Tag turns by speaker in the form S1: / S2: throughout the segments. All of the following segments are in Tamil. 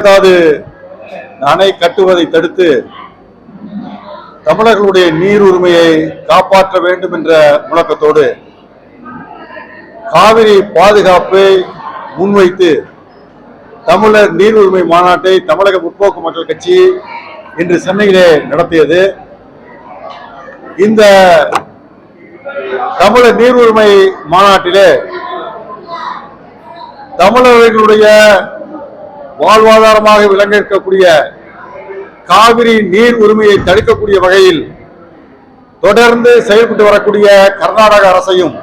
S1: அதாவது அணை கட்டுவதை தடுத்து தமிழர்களுடைய நீர் உரிமையை காப்பாற்ற வேண்டும் என்ற முழக்கத்தோடு காவிரி பாதுகாப்பை முன்வைத்து தமிழர் நீர் உரிமை மாநாட்டை தமிழக முற்போக்கு மக்கள் கட்சி இன்று சென்னையிலே நடத்தியது. இந்த தமிழர் நீர் உரிமை மாநாட்டிலே தமிழர்களுடைய வாழ்வாதாரமாக விளங்க இருக்கக்கூடிய காவிரி நீர் உரிமையை தடுக்கக்கூடிய வகையில் தொடர்ந்து செயல்பட்டு வரக்கூடிய கர்நாடக அரசையும்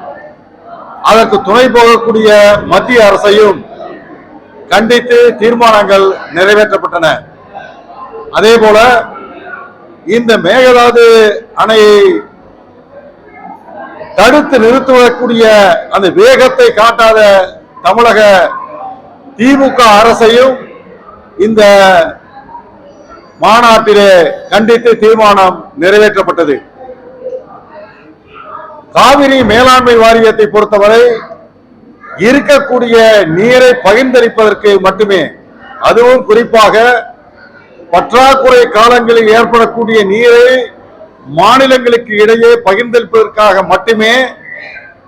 S1: அதற்கு துணை போகக்கூடிய மத்திய அரசையும் கண்டித்து தீர்மானங்கள் நிறைவேற்றப்பட்டன. அதேபோல இந்த மேகதாது அணையை தடுத்து நிறுத்துவதற்குரிய அந்த வேகத்தை காட்டாத தமிழக திமுக அரசையும் இந்த மாநாட்டிலே கண்டித்து தீர்மானம் நிறைவேற்றப்பட்டது. காவிரி மேலாண்மை வாரியத்தை பொறுத்தவரை இருக்கக்கூடிய நீரை பகிர்ந்தளிப்பதற்கு மட்டுமே, அதுவும் குறிப்பாக பற்றாக்குறை காலங்களில் ஏற்படக்கூடிய நீரை மாநிலங்களுக்கு இடையே பகிர்ந்தளிப்பதற்காக மட்டுமே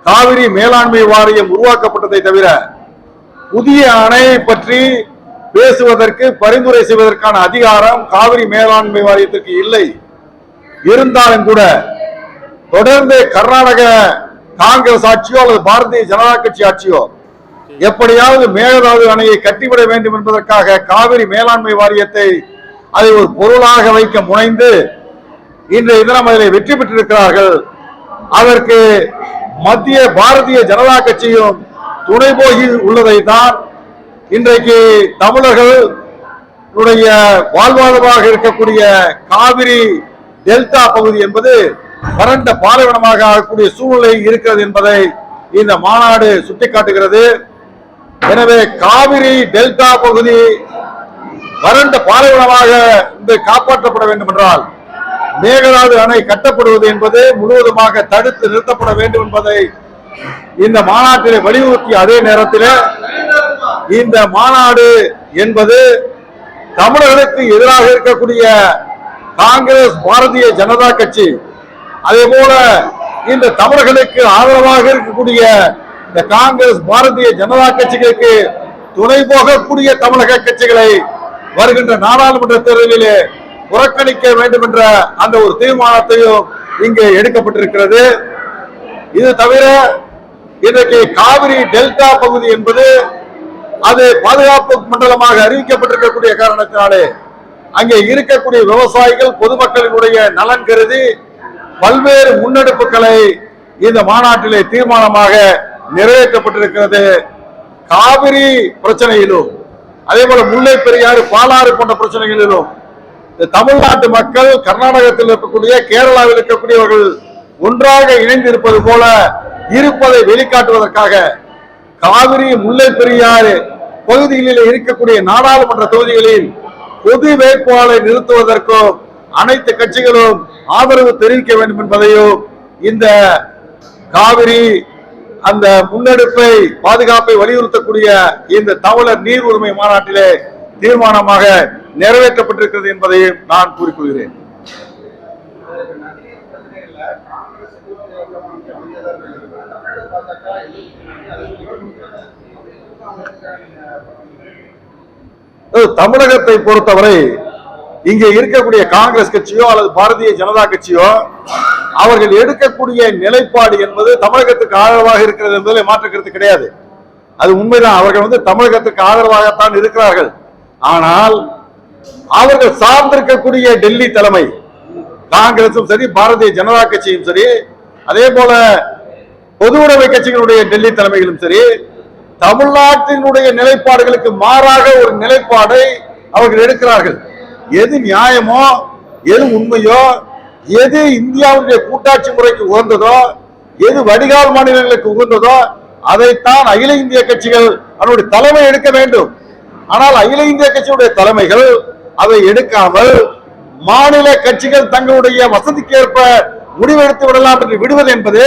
S1: காவிரி மேலாண்மை வாரியம் உருவாக்கப்பட்டதை தவிர புதிய அணையை பற்றி பேசுவதற்கு பரிந்துரை செய்வதற்கான அதிகாரம் காவிரி மேலாண்மை வாரியத்திற்கு இல்லை. இருந்தாலும் கூட தொடர்ந்து கர்நாடக காங்கிரஸ் ஆட்சியோ அல்லது பாரதிய ஜனதா கட்சி ஆட்சியோ எப்படியாவது மேகதாது அணையை கட்டிவிட வேண்டும் என்பதற்காக காவிரி மேலாண்மை வாரியத்தை அதை ஒரு பொருளாக வைக்க முனைந்து இன்றைய தினம் அதில் வெற்றி பெற்றிருக்கிறார்கள். அதற்கு மத்திய பாரதிய ஜனதா கட்சியும் துணை போகி உள்ளதை தான் இன்றைக்கு தமிழர்களுடைய வாழ்வாதாரமாக இருக்கக்கூடிய காவிரி டெல்டா பகுதி என்பது வறண்ட பாலைவனமாக ஆகக்கூடிய சூழ்நிலை இருக்கிறது என்பதை இந்த மாநாடு சுட்டிக்காட்டுகிறது. எனவே காவிரி டெல்டா பகுதி வறண்ட பாலைவனமாக காப்பாற்றப்பட வேண்டும் என்றால் மேகதாது அணை கட்டப்படுவது என்பது முழுவதுமாக தடுத்து நிறுத்தப்பட வேண்டும் என்பதை இந்த மாநாட்டிலே வலியுறுத்திய அதே நேரத்தில் இந்த மாநாடு என்பது தமிழர்களுக்கு எதிராக இருக்கக்கூடிய காங்கிரஸ் பாரதிய ஜனதா கட்சி, அதே போல இந்த தமிழர்களுக்கு ஆதரவாக இருக்கக்கூடிய இந்த காங்கிரஸ் பாரதிய ஜனதா கட்சிகளுக்கு துணை போகக்கூடிய தமிழக கட்சிகளை வருகின்ற நாடாளுமன்ற தேர்தலிலே புறக்கணிக்க வேண்டும் என்ற அந்த ஒரு தீர்மானத்தையும் இங்கே எடுக்கப்பட்டிருக்கிறது. இது தவிர இன்றைக்கு காவிரி டெல்டா பகுதி என்பது அது பாதுகாப்பு மண்டலமாக அறிவிக்கப்பட்டிருக்கக்கூடிய காரணத்தினாலே அங்கே இருக்கக்கூடிய விவசாயிகள் பொதுமக்களினுடைய நலன் கருதி பல்வேறு முன்னெடுப்புகளை இந்த மாநாட்டிலே தீர்மானமாக நிறைவேற்றப்பட்டிருக்கிறது. காவிரி பிரச்சனையிலும் அதே போல முல்லை பெரியாறு பாலாறு போன்ற பிரச்சனைகளிலும் தமிழ்நாட்டு மக்கள் கர்நாடகத்தில் இருக்கக்கூடிய கேரளாவில் இருக்கக்கூடியவர்கள் ஒன்றாக இணைந்து இருப்பது போல இருப்பதை வெளிக்காட்டுவதற்காக காவிரி முல்லை பெரியாறு பகுதிகளில் இருக்கக்கூடிய நாடாளுமன்ற தொகுதிகளில் பொது வேட்பாளரை நிறுத்துவதற்கும் அனைத்து கட்சிகளும் ஆதரவு தெரிவிக்க வேண்டும் என்பதையும் இந்த காவிரி அந்த முன்னெடுப்பை பாதுகாப்பை வலியுறுத்தக்கூடிய இந்த தமிழர் நீர் உரிமை மாநாட்டிலே தீர்மானமாக நிறைவேற்றப்பட்டிருக்கிறது என்பதையும் நான் கூறிக்கொள்கிறேன். தமிழகத்தை பொறுத்தவரை இங்கே இருக்கக்கூடிய காங்கிரஸ் கட்சியோ அல்லது பாரதிய ஜனதா கட்சியோ அவர்கள் எடுக்கக்கூடிய நிலைப்பாடு என்பது தமிழகத்துக்கு ஆதரவாக இருக்கிறது என்பதில் மாற்றுக்கிறது கிடையாது. அது உண்மைதான். அவர்கள் தமிழகத்துக்கு ஆதரவாகத்தான் இருக்கிறார்கள். ஆனால் அவர்கள் சார்ந்திருக்கக்கூடிய டெல்லி தலைமை காங்கிரசும் சரி பாரதிய ஜனதா கட்சியும் சரி அதே போல பொது உடைமை கட்சிகளுடைய டெல்லி தலைமைகளும் சரி தமிழ்நாட்டினுடைய நிலைப்பாடுகளுக்கு மாறாக ஒரு நிலைப்பாடை அவர்கள் எடுக்கிறார்கள். எது நியாயமோ எது உண்மையோ எது இந்தியாவுடைய கூட்டாட்சி முறைக்கு உகந்ததோ எது வடிகால் மாநிலங்களுக்கு உகந்ததோ அதைத்தான் அகில இந்திய கட்சிகள் அதனுடைய தலைமை எடுக்க வேண்டும். ஆனால் அகில இந்திய கட்சியுடைய தலைமைகள் அதை எடுக்காமல் மாநில கட்சிகள் தங்களுடைய வசதிக்கேற்ப முடிவெடுத்து விடலாம் என்று விடுவது என்பது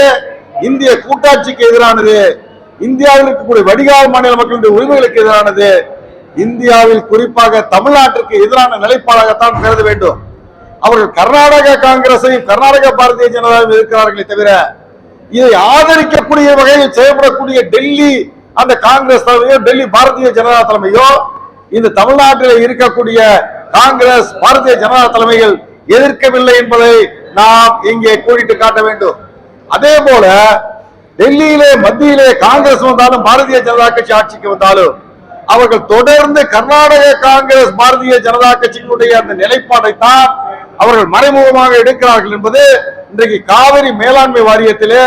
S1: இந்திய கூட்டாட்சிக்கு எதிரானது, இந்தியாவில் இருக்கக்கூடிய வடிகால் மாநில மக்களுடைய உரிமைகளுக்கு எதிரானது. இந்தியாவில் குறிப்பாக தமிழ்நாட்டிற்கு எதிரான நிலைப்பாடாகத்தான் கருத வேண்டும். அவர்கள் கர்நாடக காங்கிரஸையும் கர்நாடக பாரதிய ஜனதாவையும் இருக்கிறார்களே தவிர இதை ஆதரிக்கக்கூடிய வகையில் செயல்படக்கூடிய டெல்லி அந்த காங்கிரஸ் தலைமையோ டெல்லி பாரதிய ஜனதா தலைமையோ இந்த தமிழ்நாட்டில் இருக்கக்கூடிய காங்கிரஸ் பாரதிய ஜனதா தலைமைகள் எதிர்க்கவில்லை என்பதை நாம் இங்கே கூறிட்டு காட்ட வேண்டும். அதே போல டெல்லியிலே மத்தியிலே காங்கிரஸ் வந்தாலும் பாரதிய ஜனதா கட்சி ஆட்சிக்கு வந்தாலும் அவர்கள் தொடர்ந்து கர்நாடக காங்கிரஸ் பாரதிய ஜனதா கட்சியினுடைய அந்த நிலைப்பாடை தான் அவர்கள் மறைமுகமாக எடுக்கிறார்கள் என்பது இன்றைக்கு காவிரி மேலாண்மை வாரியத்திலே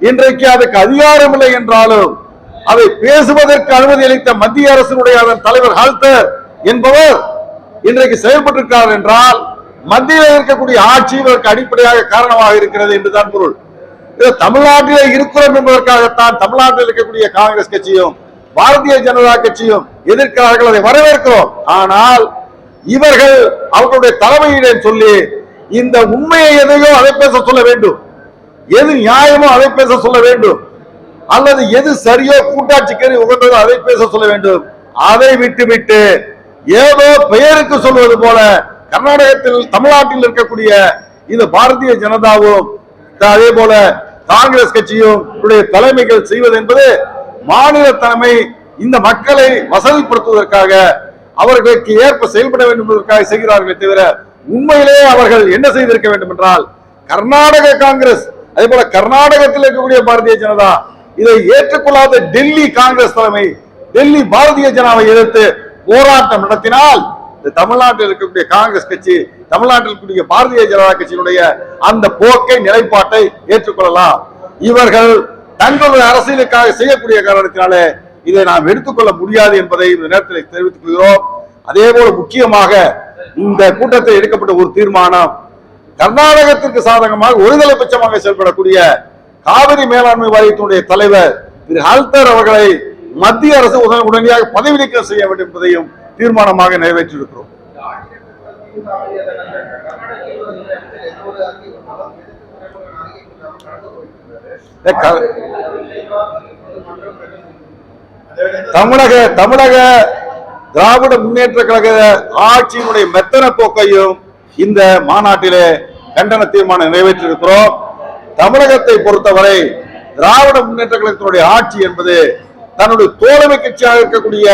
S1: இன்றைக்கு அதுக்கு அதிகாரம் இல்லை என்றாலும் அதை பேசுவதற்கு அனுமதி அளித்த மத்திய அரசினுடைய அதன் தலைவர் ஹல்தர் என்பவர் இன்றைக்கு செயல்பட்டிருக்கிறார் என்றால் மத்தியில் இருக்கக்கூடிய ஆட்சி இதற்கு அடிப்படையாக காரணமாக இருக்கிறது என்றுதான் பொருள். தமிழ்நாட்டிலே இருக்கிறோம் என்பதற்காகத்தான் தமிழ்நாட்டில் இருக்கக்கூடிய காங்கிரஸ் கட்சியும் பாரதிய ஜனதா கட்சியும் எதிர்க்கிறார்கள், அதை வரவேற்கிறோம். ஆனால் இவர்கள் அவர்களுடைய தலைமையிடம் சொல்லி இந்த உண்மையை எதையோ அதை பேச சொல்ல வேண்டும், எது நியாயமோ அதை பேச சொல்ல வேண்டும், அல்லது எது சரியோ கூட்டாட்சிக்கு உகந்ததோ அதை பேச சொல்ல வேண்டும். அதை விட்டுவிட்டு ஏதோ பெயருக்கு சொல்வது போல கர்நாடகத்தில் தமிழ்நாட்டில் இருக்கக்கூடிய இந்த பாரதிய ஜனதாவும் அதே போல காங்கிரஸ் கட்சியும் தலைமைகள் செய்வது என்பது மாநில தலைமை இந்த மக்களை வசதிப்படுத்துவதற்காக அவர்களுக்கு ஏற்ப செயல்பட வேண்டும் என்பதற்காக செய்கிறார்களே தவிர உண்மையிலே அவர்கள் என்ன செய்திருக்க வேண்டும் என்றால் கர்நாடக காங்கிரஸ் அதே போல கர்நாடகத்தில் இருக்கக்கூடிய பாரதிய ஜனதா இதை ஏற்றுக்கொள்ளாத டெல்லி காங்கிரஸ் தலைமை டெல்லி பாரதிய ஜனதாவை எதிர்த்து போராட்டம் நடத்தினால் தமிழ்நாட்டில் இருக்கக்கூடிய காங்கிரஸ் கட்சி தமிழ்நாட்டில் இருக்கக்கூடிய பாரதிய ஜனதா கட்சியினுடைய அந்த போக்கை நிலைப்பாட்டை ஏற்றுக்கொள்ளலாம். இவர்கள் தங்களுடைய அரசியலுக்காக செய்யக்கூடிய காரணத்தினாலே இதை நாம் எடுத்துக்கொள்ள முடியாது என்பதை இந்த நேரத்தில் தெரிவித்துக் கொள்கிறோம். அதே போல முக்கியமாக இந்த கூட்டத்தில் எடுக்கப்பட்ட ஒரு தீர்மானம் கர்நாடகத்திற்கு சாதகமாக ஒருதலை பட்சமாக செயல்படக்கூடிய காவிரி மேலாண்மை வாரியத்தினுடைய தலைவர் திரு ஹல்தர் அவர்களை மத்திய அரசு உடனடியாக பதவி நீக்கம் செய்ய வேண்டும் என்பதையும் தீர்மானமாக நிறைவேற்றியிருக்கிறோம். தமிழக திராவிட முன்னேற்ற கழக ஆட்சியினுடைய மெத்தன போக்கையும் இந்த மாநாட்டிலே கண்டன தீர்மானம் நிறைவேற்றியிருக்கிறோம். தமிழகத்தை பொறுத்தவரை திராவிட முன்னேற்ற கழகத்தினுடைய ஆட்சி என்பது தன்னுடைய தோழமை கட்சியாக இருக்கக்கூடிய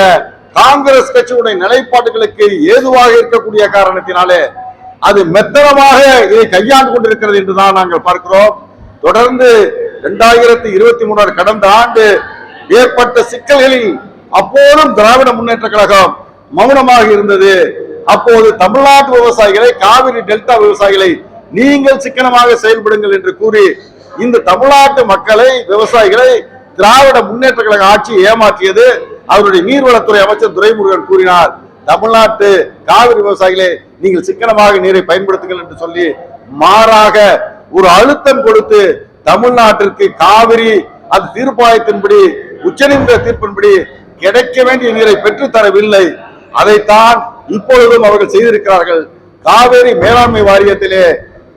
S1: காங்கிரஸ் கட்சியுடைய நிலைப்பாடுகளுக்கு ஏதுவாக இருக்கக்கூடிய காரணத்தினாலே அது மெத்தனமாக இதை கையாண்டு கொண்டிருக்கிறது என்றுதான் நாங்கள் பார்க்கிறோம். தொடர்ந்து 2023 கடந்த ஆண்டு ஏற்பட்ட சிக்கல்களில் அப்போதும் திராவிட முன்னேற்ற கழகம் மௌனமாக இருந்தது. அப்போது தமிழ்நாட்டு விவசாயிகளை காவிரி டெல்டா விவசாயிகளை நீங்கள் சிக்கனமாக செயல்படுங்கள் என்று கூறி இந்த தமிழ்நாட்டு மக்களை விவசாயிகளை திராவிட முன்னேற்ற கழக ஆட்சி ஏமாற்றியது. அவருடைய நீர்வளத்துறை அமைச்சர் துரைமுருகன் கூறினார், தமிழ்நாட்டு காவிரி விவசாயிகளே நீங்கள் சிக்கனமாக நீரை பயன்படுத்துங்கள் என்று சொல்லி மாறாக ஒரு அழுத்தம் கொடுத்து தமிழ்நாட்டிற்கு காவிரி அது தீர்ப்பாயத்தின்படி உச்சநீதிமன்ற தீர்ப்பின்படி கிடைக்க வேண்டிய நீரை பெற்றுத்தரவில்லை. அதைத்தான் இப்பொழுதும் அவர்கள் செய்திருக்கிறார்கள். காவிரி மேலாண்மை வாரியத்திலே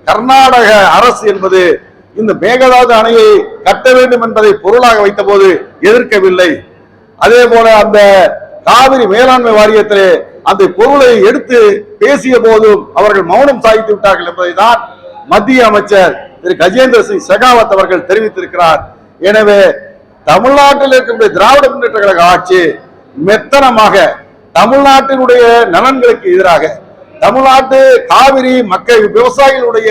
S1: கர்நாடக அரசு என்பது இந்த மேகதாது அணையை கட்ட வேண்டும் என்பதை பொருளாக வைத்த போது எதிர்க்கவில்லை. அதே போல அந்த காவிரி மேலாண்மை வாரியத்திலே அந்த பொருளை எடுத்து பேசிய போதும் அவர்கள் மௌனம் சாதித்து விட்டார்கள் என்பதை தான் மத்திய அமைச்சர் திரு கஜேந்திர சிங் ஷெகாவத் அவர்கள் தெரிவித்திருக்கிறார். எனவே தமிழ்நாட்டில் இருக்கக்கூடிய திராவிட முன்னேற்ற கழக ஆட்சி மெத்தனமாக தமிழ்நாட்டினுடைய நலன்களுக்கு எதிராக தமிழ்நாட்டு காவிரி மக்கள் விவசாயிகளுடைய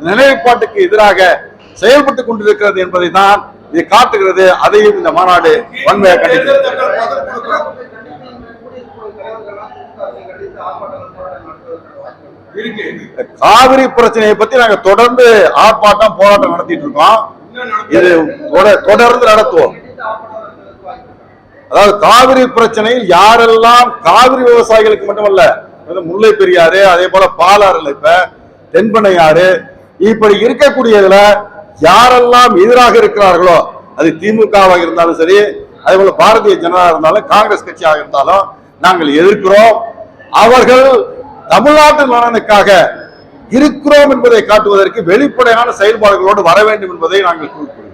S1: நிலைப்பாட்டுக்கு எதிராக செயல்பட்டுக் கொண்டிருக்கிறது என்பதை தான் இது காட்டுகிறது. அதையும் இந்த மாநாடு வன்மையாக கண்டிக்கிறது. காவிரி பிரச்சனையை பத்தி நாங்க தொடர்ந்து ஆர்ப்பாட்டம் போராட்டம் நடத்திட்டு இருக்கோம். இது தொடர்ந்து நடத்துவோம். அதாவது காவிரி பிரச்சனையில் யாரெல்லாம் காவிரி விவசாயிகளுக்கு மட்டுமல்ல, முல்லை பெரியாறு அதே போல பாலாறுல இப்ப தென்பெண்ணையாறு இப்படி இருக்கக்கூடியதுல யாரெல்லாம் எதிராக இருக்கிறார்களோ அது திமுகவாக இருந்தாலும் சரி, அதே போல பாரதிய ஜனதா இருந்தாலும் காங்கிரஸ் கட்சியாக இருந்தாலும் நாங்கள் எதிர்க்கிறோம். அவர்கள் தமிழ்நாட்டு நலனுக்காக இருக்கிறோம் என்பதை காட்டுவதற்கு வெளிப்படையான செயல்பாடுகளோடு வர வேண்டும் என்பதை நாங்கள் கூறுகிறோம்.